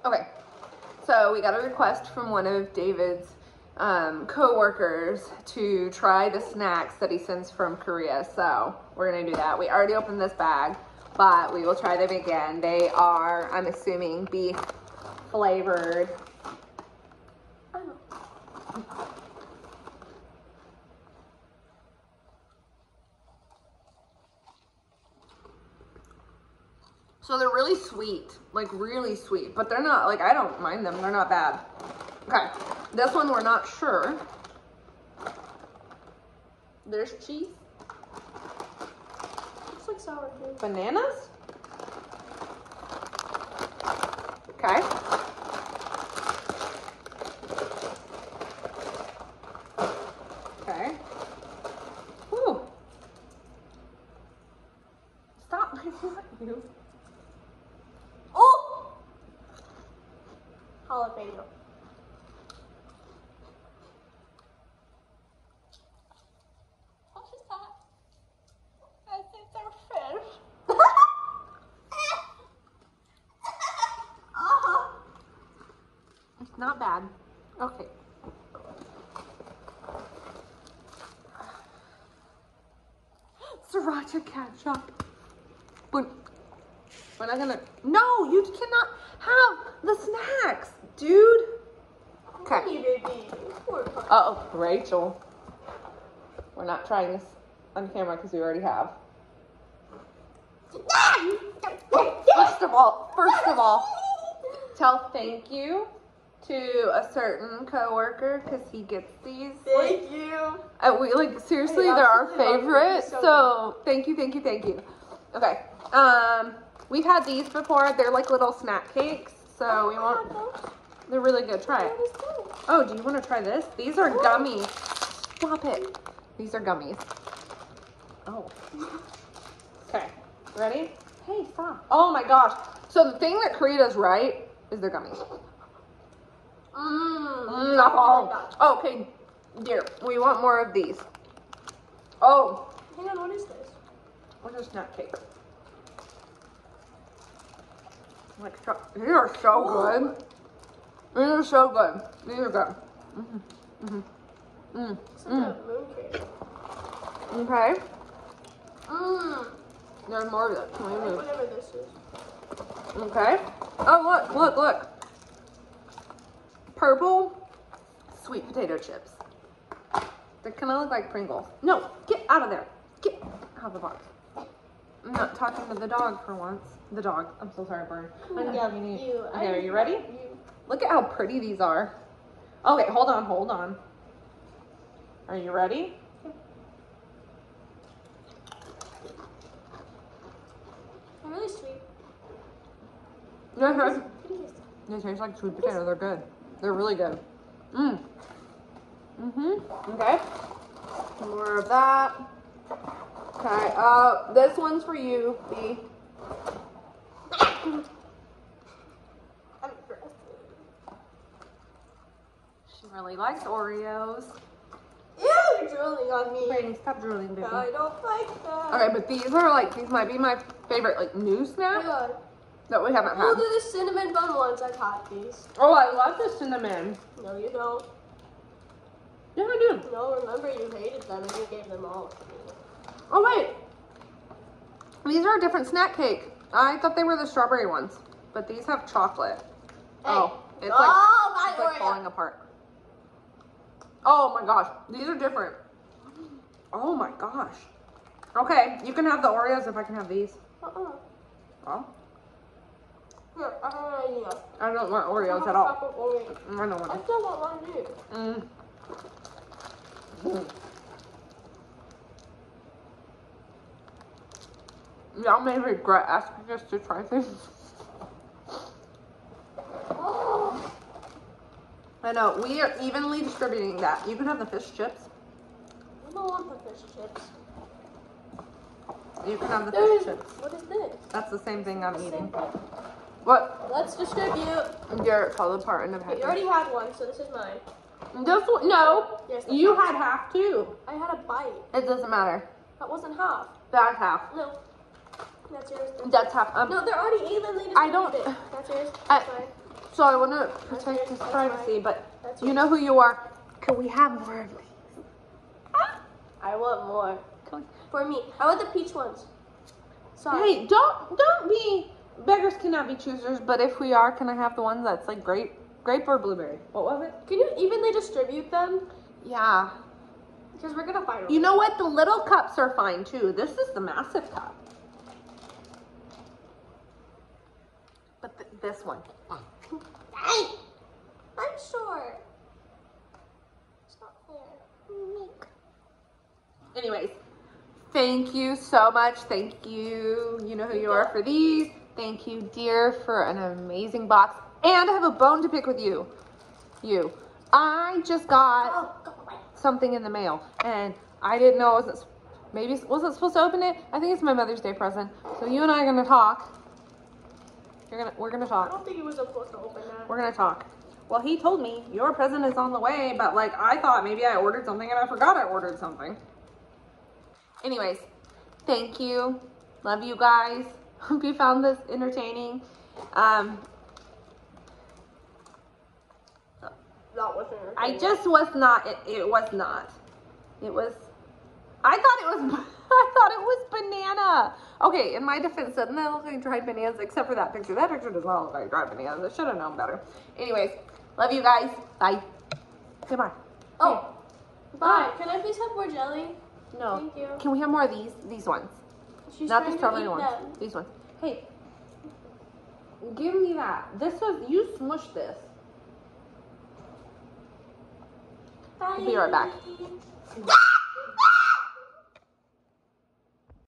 Okay, so we got a request from one of David's co-workers to try the snacks that he sends from Korea. So we're gonna do that. We already opened this bag, but we will try them again. They are, I'm assuming, beef flavored. So they're really sweet, like really sweet, but they're not, like, I don't mind them. They're not bad. Okay, this one we're not sure. There's cheese. Looks like sour cream. Bananas. Okay. Okay. Whew. Stop. You. Oh! Jalapeno. What is that? I think they're fish. It's not bad. Okay. Sriracha ketchup. But we're not gonna. No, you cannot have the snacks, dude. Okay. Uh-oh, Rachel. We're not trying this on camera because we already have. First of all, tell thank you to a certain coworker because he gets these. Thank you. We like seriously, they're our favorite. So thank you. Okay. We've had these before. They're like little snack cakes. So we want. They're really good. Try it. Oh, do you want to try this? These are gummies. Stop it. These are gummies. Oh. Okay. Ready? Hey, stop. Oh my gosh. So the thing that Korea does right is their gummies. No. Okay, dear. We want more of these. Oh. Hang on, what is this? What's a snack cake? Like, these are so good. These are so good. These are good. It's like a mooncake. Okay. There's more of this. Can we move? Whatever this is. Okay. Oh, look. Purple sweet potato chips. They kind of look like Pringles. No, get out of there. Get out of the box. I'm not talking to the dog for once. The dog. I'm so sorry, Bird. Okay, are you ready? Look at how pretty these are. Okay, hold on. Are you ready? They're really sweet. They taste like sweet potato. They're good. They're really good. Okay. More of that. Okay. This one's for you, B. She really likes Oreos. Ew, you're drooling on me. Brayden, stop drooling, baby. I don't like that. Okay, but these might be my favorite, like, new snack that we haven't We'll had. do the cinnamon bun ones. I've had these. Oh, I love the cinnamon. No, you don't. Yeah, I do. No, remember you hated them and you gave them all to me. Oh, wait. These are a different snack cake. I thought they were the strawberry ones, but these have chocolate. Hey. Oh, it's like falling apart. Oh my gosh, these are different. Oh my gosh. Okay, you can have the Oreos if I can have these. Oh. Here, I have an idea. I don't want Oreos at all. I don't want I still want one too. Y'all may regret asking us to try things. I know, we are evenly distributing that. You can have the fish chips. I don't want the fish chips. You can have the fish chips. What is this? That's the same thing I'm eating. Thing. What? Let's distribute. You're fall apart in the Okay, you already had one, so this is mine. This one, no. Yes, You had half too. I had a bite. It doesn't matter. That wasn't half. That's half. No. That's yours. That's half. No, they're already evenly distributed. I don't. That's yours. I- That's mine. So I want to protect his privacy, but you know who you are. Can we have more of these? I want more. Can we? For me. I want the peach ones. Sorry. Hey, don't be, beggars cannot be choosers, but if we are, can I have the one that's like grape or blueberry? What was it? Can you evenly distribute them? Yeah. Because we're gonna find them. You know what? The little cups are fine too. This is the massive cup. But this one. Hey! I'm short. It's not fair. Anyways, thank you so much. Thank you. You know who you are for these. Thank you, dear, for an amazing box. And I have a bone to pick with you. I just got something in the mail, and I didn't know I wasn't supposed to open it. I think it's my Mother's Day present. So you and I are gonna talk. We're gonna I talk. don't think he was supposed to open that. We're gonna talk. Well, he told me your present is on the way, but like I thought maybe I ordered something and I forgot I ordered something. Anyways, thank you. Love you guys. Hope you found this entertaining. That wasn't I just was not. It was not. It was. I thought it was banana. Okay, in my defense, doesn't that look like dried bananas? Except for that picture. That picture does not look like dried bananas. I should have known better. Anyways, love you guys. Bye. Say bye. Oh, bye. Can I please have more jelly? No. Thank you. Can we have more of these ones? She's Not the trying to strawberry eat ones. them. These ones. Hey, give me that. You smushed this. Bye. I'll be right back.